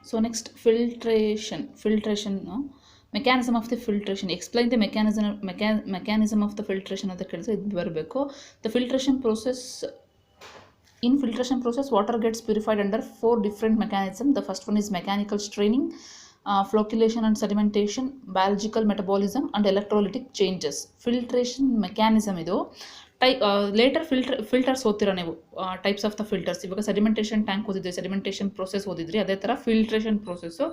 So next, filtration mechanism of the filtration. Explain the mechanism of the filtration ಅಂತ ಕೇಳಿದ್ರೆ ಇದು ಬರಬೇಕು. The filtration process. In filtration process, water gets purified under 4 different mechanisms. The first one is mechanical straining, flocculation and sedimentation, biological metabolism, and electrolytic changes. Filtration mechanism ಇದು litre filters ಓದ್ತಿರೋ ನೀವು types of the filters. ಇವಾಗ sedimentation tank ಓದಿದ್ರಿ, sedimentation process ಓದಿದ್ರಿ, ಅದೇ ಥರ filtration process.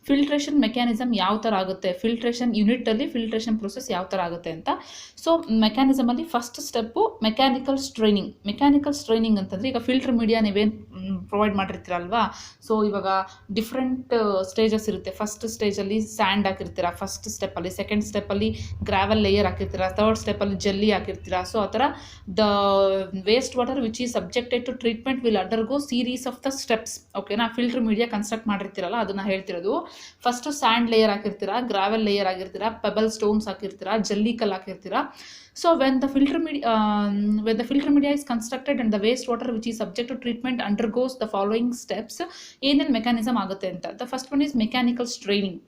Filtration mechanism ಯಾವ ಥರ ಆಗುತ್ತೆ, filtration ಯೂನಿಟಲ್ಲಿ filtration process ಯಾವ ಥರ ಆಗುತ್ತೆ ಅಂತ. ಸೊ ಮೆಕ್ಯಾನಿಸಮಲ್ಲಿ first step mechanical straining. Mechanical straining ಅಂತಂದರೆ ಈಗ ಫಿಲ್ಟರ್ ಮೀಡಿಯಾ ನೀವೇನು ಪ್ರೊವೈಡ್ ಮಾಡಿರ್ತೀರಲ್ವಾ, ಸೊ ಇವಾಗ ಡಿಫ್ರೆಂಟ್ ಸ್ಟೇಜಸ್ ಇರುತ್ತೆ. ಫಸ್ಟ್ ಸ್ಟೇಜಲ್ಲಿ ಸ್ಯಾಂಡ್ ಹಾಕಿರ್ತೀರ, ಫಸ್ಟ್ ಸ್ಟೆಪ್ಪಲ್ಲಿ. ಸೆಕೆಂಡ್ ಸ್ಟೆಪ್ಪಲ್ಲಿ ಗ್ರಾವೆಲ್ ಲೇಯರ್ ಹಾಕಿರ್ತೀರ, ಥರ್ಡ್ ಸ್ಟೆಪ್ಪಲ್ಲಿ ಜಲ್ಲಿ ಹಾಕಿರ್ತೀರ. ಸೊ ಆ ಥರ the waste water which is subjected to treatment will undergo series of the steps. ಓಕೆನಾ, ಫಿಲ್ಟರ್ ಮೀಡಿಯಾ ಕನ್ಸ್ಟ್ರಕ್ಟ್ ಮಾಡಿರ್ತೀರಲ್ಲ ಅದನ್ನು ಹೇಳ್ತಿರೋದು. ಫಸ್ಟು ಸ್ಯಾಂಡ್ ಲೇಯರ್ ಹಾಕಿರ್ತೀರಾ, ಗ್ರಾವೆಲ್ ಲೇಯರ್ ಆಗಿರ್ತೀರಾ, ಪೆಬಲ್ ಸ್ಟೋನ್ಸ್ ಹಾಕಿರ್ತೀರಾ, ಜಲ್ಲಿ ಕಲ್ಲು ಹಾಕಿರ್ತೀರಾ. So when the filter media is constructed and the waste water which is subject to treatment undergoes the following steps, ಏನೇನು mechanism ಆಗುತ್ತೆ ಅಂತ. The first one is mechanical straining.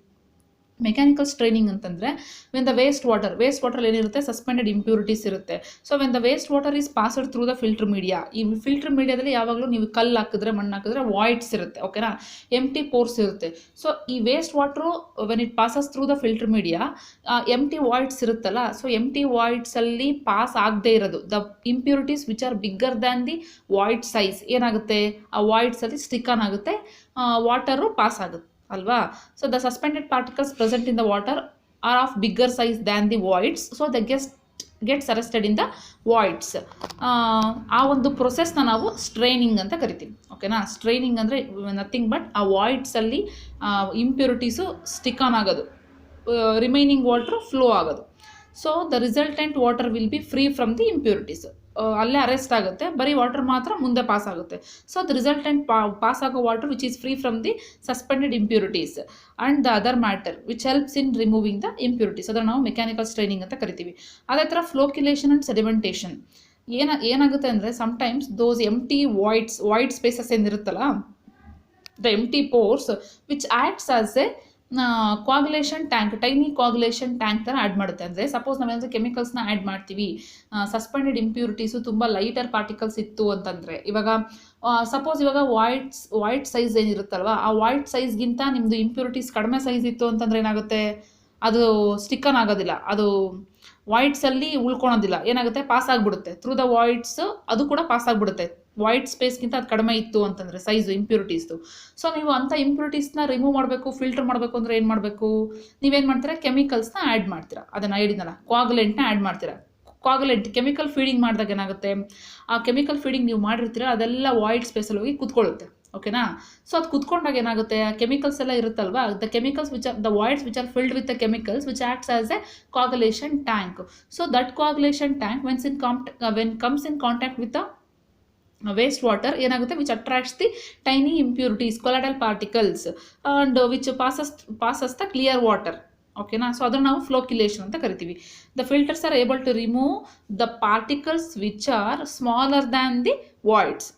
Mechanical straining ಅಂತಂದರೆ when the waste water ಏನಿರುತ್ತೆ, suspended impurities ಇರುತ್ತೆ. So when the waste water is passed through the filter media. ಈ filter ಮೀಡಿಯಾದಲ್ಲಿ ಯಾವಾಗಲೂ ನೀವು ಕಲ್ಲು ಹಾಕಿದ್ರೆ, ಮಣ್ಣು ಹಾಕಿದ್ರೆ ವಾಯ್ಡ್ಸ್ ಇರುತ್ತೆ. ಓಕೆನಾ, ಎಂಟಿ ಪೋರ್ಸ್ ಇರುತ್ತೆ. ಸೊ ಈ waste water when it passes through the filter media, empty voids ಇರುತ್ತಲ್ಲ, ಸೊ ಎಂಟಿ ವಾಯ್ಡ್ಸಲ್ಲಿ ಪಾಸ್ ಆಗದೆ ಇರೋದು the impurities which are bigger than the void size ಏನಾಗುತ್ತೆ, ಆ ವಾಯ್ಡ್ಸಲ್ಲಿ ಸ್ಟಿಕ್ ಆನ್ ಆಗುತ್ತೆ, ವಾಟರು ಪಾಸ್ ಆಗುತ್ತೆ ಅಲ್ವಾ. So the suspended particles present in the water are of bigger size than the voids. So they gets arrested in the voids. ಆ ಒಂದು ಪ್ರೊಸೆಸ್ನ ನಾವು straining ಅಂತ ಕರಿತೀವಿ. ಓಕೆನಾ, ಸ್ಟ್ರೈನಿಂಗ್ ಅಂದರೆ ನಥಿಂಗ್ ಬಟ್ ಆ ವಾಯ್ಡ್ಸಲ್ಲಿ ಇಂಪ್ಯೂರಿಟೀಸು ಸ್ಟಿಕ್ ಆನ್ ಆಗೋದು, ರಿಮೈನಿಂಗ್ ವಾಟ್ರು ಫ್ಲೋ ಆಗೋದು. So the resultant water will be free from the impurities. ಅಲ್ಲೇ ಅರೆಸ್ಟ್ ಆಗುತ್ತೆ, ಬರೀ ವಾಟರ್ ಮಾತ್ರ ಮುಂದೆ ಪಾಸ್ ಆಗುತ್ತೆ. ಸೊ ದ ರಿಸಲ್ಟೆಂಟ್ ಪಾಸ್ ಆಗೋ water which is free from the suspended impurities and the other matter which helps in removing the impurities. ಅದನ್ನು ನಾವು mechanical straining ಅಂತ ಕರಿತೀವಿ. ಅದೇ ಥರ ಫ್ಲೋಕ್ಯುಲೇಷನ್ ಆ್ಯಂಡ್ ಸೆಡಿಮೆಂಟೇಷನ್ ಏನಾಗುತ್ತೆ ಅಂದರೆ sometimes those empty void spaces ಏನಿರುತ್ತಲ್ಲ, the empty pores which acts as a coagulation tank, tiny coagulation tank ಥರ ಆ್ಯಡ್ ಮಾಡುತ್ತೆ. ಅಂದರೆ ಸಪೋಸ್ ನಾವೇನಾದರೂ ಕೆಮಿಕಲ್ಸ್ನ ಆ್ಯಡ್ ಮಾಡ್ತೀವಿ, ಸಸ್ಪೆಂಡೆಡ್ ಇಂಪ್ಯೂರಿಟೀಸು ತುಂಬ ಲೈಟರ್ ಪಾರ್ಟಿಕಲ್ಸ್ ಇತ್ತು ಅಂತಂದರೆ, ಇವಾಗ ಸಪೋಸ್ ಇವಾಗ ವೈಟ್ ಸೈಜ್ ಏನಿರುತ್ತಲ್ವ, ಆ ವೈಟ್ ಸೈಜ್ಗಿಂತ ನಿಮ್ಮದು ಇಂಪ್ಯೂರಿಟೀಸ್ ಕಡಿಮೆ ಸೈಜ್ ಇತ್ತು ಅಂತಂದರೆ ಏನಾಗುತ್ತೆ, ಅದು ಸ್ಟಿಕ್ಕನ್ ಆಗೋದಿಲ್ಲ, ಅದು ವಾಯ್ಡ್ಸಲ್ಲಿ ಉಳ್ಕೊಳೋದಿಲ್ಲ, ಏನಾಗುತ್ತೆ, ಪಾಸ್ ಆಗಿಬಿಡುತ್ತೆ ಥ್ರೂ ದ ವಾಯ್ಡ್ಸ್. ಅದು ಕೂಡ ಪಾಸ್ ಆಗಿಬಿಡುತ್ತೆ ವೈಟ್ ಸ್ಪೇಸ್ಗಿಂತ ಅದು ಕಡಿಮೆ ಇತ್ತು ಅಂತಂದರೆ ಸೈಜು ಇಂಪ್ಯೂರಿಟೀಸ್ದು. ಸೊ ನೀವು ಅಂಥ ಇಂಪ್ಯೂರಿಟೀಸ್ನ ರಿಮೂವ್ ಮಾಡಬೇಕು, ಫಿಲ್ಟರ್ ಮಾಡಬೇಕು ಅಂದರೆ ಏನು ಮಾಡಬೇಕು, ನೀವೇನು ಮಾಡ್ತೀರಾ, ಕೆಮಿಕಲ್ಸ್ನ ಆ್ಯಡ್ ಮಾಡ್ತೀರಾ. ಅದನ್ನು ಹೇಳಿದ್ನಲ್ಲ, ಕೋಗ್ಯುಲೆಂಟ್ನ ಆ್ಯಡ್ ಮಾಡ್ತೀರಾ. ಕೋಗ್ಯುಲೆಂಟ್ ಕೆಮಿಕಲ್ ಫೀಡಿಂಗ್ ಮಾಡಿದಾಗ ಏನಾಗುತ್ತೆ, ಆ ಕೆಮಿಕಲ್ ಫೀಡಿಂಗ್ ನೀವು ಮಾಡಿರ್ತೀರ ಅದೆಲ್ಲ ವಾಯ್ಡ್ ಸ್ಪೇಸಲ್ಲಿ ಹೋಗಿ ಕುತ್ಕೊಳ್ಳುತ್ತೆ. ಓಕೆನಾ, ಸೊ ಅದು ಕುತ್ಕೊಂಡಾಗ ಏನಾಗುತ್ತೆ, ಆ ಕೆಮಿಕಲ್ಸ್ ಎಲ್ಲ ಇರುತ್ತಲ್ವಾ, the chemicals the voids which are filled with the chemicals which acts as a coagulation tank. So that coagulation tank when comes in contact with the waste water ಏನಾಗುತ್ತೆ, which attracts the tiny impurities, colloidal particles and which passes the clear water. ಓಕೆನಾ, so ಅದನ್ನು ನಾವು flocculation ಅಂತ ಕರಿತೀವಿ. The filters are able to remove the particles which are smaller than the voids.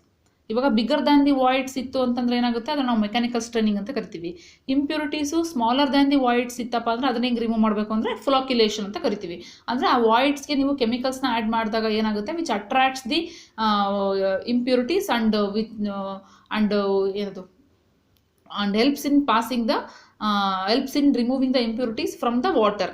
ಇವಾಗ bigger than the voids ಇತ್ತು ಅಂತಂದರೆ ಏನಾಗುತ್ತೆ, ಅದನ್ನು ನಾವು ಮೆಕ್ಯಾನಿಕಲ್ ಸ್ಟ್ರೈನಿಂಗ್ ಅಂತ ಕರಿತೀವಿ. ಇಂಪ್ಯೂರಿಟೀಸು ಸ್ಮಾಲರ್ ದ್ಯಾನ್ ದಿ ವಾಯ್ಡ್ಸ್ ಇತ್ತಪ್ಪ ಅಂದರೆ ಅದನ್ನ ಹೆಂಗೆ ರಿಮೂವ್ ಮಾಡಬೇಕು ಅಂದರೆ ಫ್ಲೋಕ್ಯುಲೇಷನ್ ಅಂತ ಕರಿತೀವಿ. ಅಂದರೆ ಆ ವಾಯ್ಡ್ಸ್ಗೆ ನೀವು ಕೆಮಿಕಲ್ಸ್ನ ಆ್ಯಡ್ ಮಾಡಿದಾಗ ಏನಾಗುತ್ತೆ, which attracts the impurities and ಏನದು and helps in removing the impurities from the water.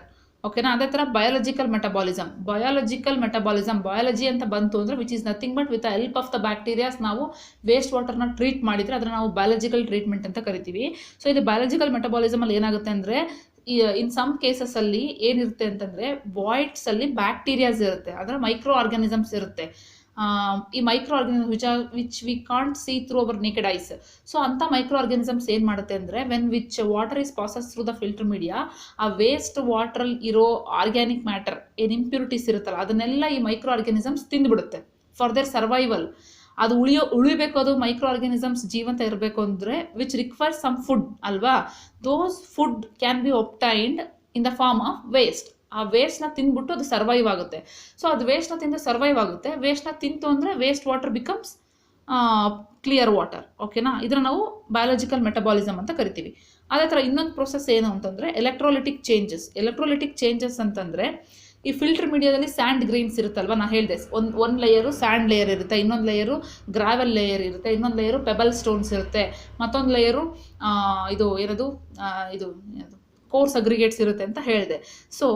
ಓಕೆನಾ, ಅದೇ ಥರ ಬಯಾಲಜಿಕಲ್ ಮೆಟಬಾಲಿಸಮ್ ಬಯಾಲಜಿ ಅಂತ ಬಂತು ಅಂದರೆ which is nothing but with the help of the bacterias ನಾವು ವೇಸ್ಟ್ ವಾಟರ್ನ ಟ್ರೀಟ್ ಮಾಡಿದರೆ ಅದನ್ನು ನಾವು ಬಯಾಲಜಿಕಲ್ ಟ್ರೀಟ್ಮೆಂಟ್ ಅಂತ ಕರಿತೀವಿ. ಸೊ ಇದು ಬಯಾಲಜಿಕಲ್ ಮೆಟಬಾಲಿಸಮಲ್ಲಿ ಏನಾಗುತ್ತೆ ಅಂದರೆ ಇನ್ ಸಮ್ ಕೇಸಸಲ್ಲಿ ಏನಿರುತ್ತೆ ಅಂತಂದರೆ ವಾಯ್ಡ್ಸಲ್ಲಿ ಬ್ಯಾಕ್ಟೀರಿಯಾಸ್ ಇರುತ್ತೆ, ಅಂದರೆ ಮೈಕ್ರೋ ಆರ್ಗ್ಯಾನಿಸಮ್ಸ್ ಇರುತ್ತೆ. ಈ micro organism which we can't see through our naked eyes. So ಅಂಥ ಮೈಕ್ರೋ ಆರ್ಗ್ಯಾನಿಸಮ್ಸ್ ಏನು ಮಾಡುತ್ತೆ ಅಂದರೆ which water is passes through the filter media, ಆ ವೇಸ್ಟ್ ವಾಟ್ರಲ್ಲಿ ಇರೋ ಆರ್ಗ್ಯಾನಿಕ್ ಮ್ಯಾಟರ್ ಏನು ಇಂಪ್ಯೂರಿಟೀಸ್ ಇರುತ್ತಲ್ಲ ಅದನ್ನೆಲ್ಲ ಈ ಮೈಕ್ರೋ ಆರ್ಗ್ಯಾನಿಸಮ್ಸ್ ತಿಂದುಬಿಡುತ್ತೆ ಫಾರ್ ದೇರ್ ಸರ್ವೈವಲ್. ಅದು ಉಳಿಬೇಕು, ಅದು ಮೈಕ್ರೋ ಆರ್ಗ್ಯಾನಿಸಮ್ಸ್ ಜೀವಂತ ಇರಬೇಕು ಅಂದರೆ ವಿಚ್ ರಿಕ್ವೈರ್ಸ್ ಸಮ್ ಫುಡ್ ಅಲ್ವಾ. Those food can be obtained in the form of waste. ಆ ವೇಸ್ಟ್ನ ತಿಂದ್ಬಿಟ್ಟು ಅದು ಸರ್ವೈವ್ ಆಗುತ್ತೆ. ಸೊ ಅದು ವೇಸ್ಟ್ನ ತಿಂದು ಸರ್ವೈವ್ ಆಗುತ್ತೆ. ವೇಸ್ಟ್ನ ತಿಂತು ಅಂದರೆ waste water becomes clear water. ಓಕೆನಾ, ಇದನ್ನು ನಾವು ಬಯಾಲಜಿಕಲ್ ಮೆಟಬಾಲಿಸಮ್ ಅಂತ ಕರಿತೀವಿ. ಅದೇ ಥರ ಇನ್ನೊಂದು ಪ್ರೊಸೆಸ್ ಏನು ಅಂತಂದರೆ ಎಲೆಕ್ಟ್ರೋಲಿಟಿಕ್ ಚೇಂಜಸ್ ಅಂತಂದರೆ ಈ ಫಿಲ್ಟರ್ ಮೀಡಿಯಾದಲ್ಲಿ ಸ್ಯಾಂಡ್ ಗ್ರೈನ್ಸ್ ಇರುತ್ತಲ್ವ, ನಾನು ಹೇಳಿದೆ ಒಂದು ಲೇಯರು ಸ್ಯಾಂಡ್ ಲೇಯರ್ ಇರುತ್ತೆ, ಇನ್ನೊಂದು ಲೇಯರು ಗ್ರಾವೆಲ್ ಲೇಯರ್ ಇರುತ್ತೆ, ಇನ್ನೊಂದು ಲೇಯರು ಪೆಬಲ್ ಸ್ಟೋನ್ಸ್ ಇರುತ್ತೆ, ಮತ್ತೊಂದು ಲೇಯರು ಇದು ಕೋರ್ಸ್ ಅಗ್ರಿಗೇಟ್ಸ್ ಇರುತ್ತೆ ಅಂತ ಹೇಳಿದೆ. So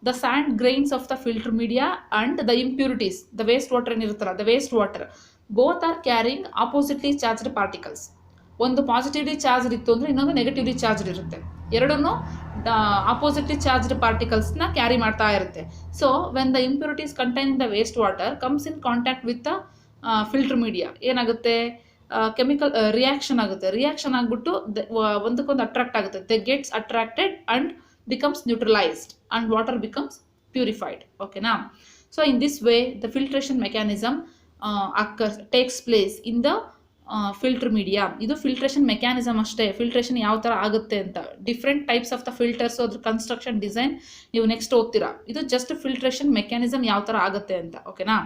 the sand grains of the filter media and the impurities, the waste water ಏನಿರುತ್ತಲ್ಲ, the waste water both are carrying oppositely charged particles. ಒಂದು ಪಾಸಿಟಿವ್ಲಿ ಚಾರ್ಜ್ಡ್ ಇತ್ತು ಅಂದರೆ ಇನ್ನೊಂದು ನೆಗೆಟಿವ್ಲಿ ಚಾರ್ಜ್ಡ್ ಇರುತ್ತೆ. ಎರಡನ್ನೂ ಆಪೋಸಿಟ್ಲಿ ಚಾರ್ಜ್ಡ್ ಪಾರ್ಟಿಕಲ್ಸ್ನ ಕ್ಯಾರಿ ಮಾಡ್ತಾ ಇರುತ್ತೆ. So when the impurities contain the waste water comes in contact with the filter media, ಏನಾಗುತ್ತೆ, ಕೆಮಿಕಲ್ ರಿಯಾಕ್ಷನ್ ಆಗುತ್ತೆ. ರಿಯಾಕ್ಷನ್ ಆಗಿಬಿಟ್ಟು ಒಂದಕ್ಕೊಂದು ಅಟ್ರಾಕ್ಟ್ ಆಗುತ್ತೆ. They gets attracted and becomes neutralised and water becomes purified. ಓಕೆನಾ. So in this way the filtration mechanism takes place in the filter media. ಇದು filtration mechanism ಅಷ್ಟೇ. Filtration ಯಾವ ಥರ ಆಗುತ್ತೆ ಅಂತ, different types of the filters, ಅದ್ರ construction design ನೀವು next ಓದ್ತೀರಾ. ಇದು ಜಸ್ಟ್ ಫಿಲ್ಟ್ರೇಷನ್ ಮೆಕ್ಯಾನಿಸಮ್ ಯಾವ ಥರ ಆಗುತ್ತೆ ಅಂತ. ಓಕೆನಾ.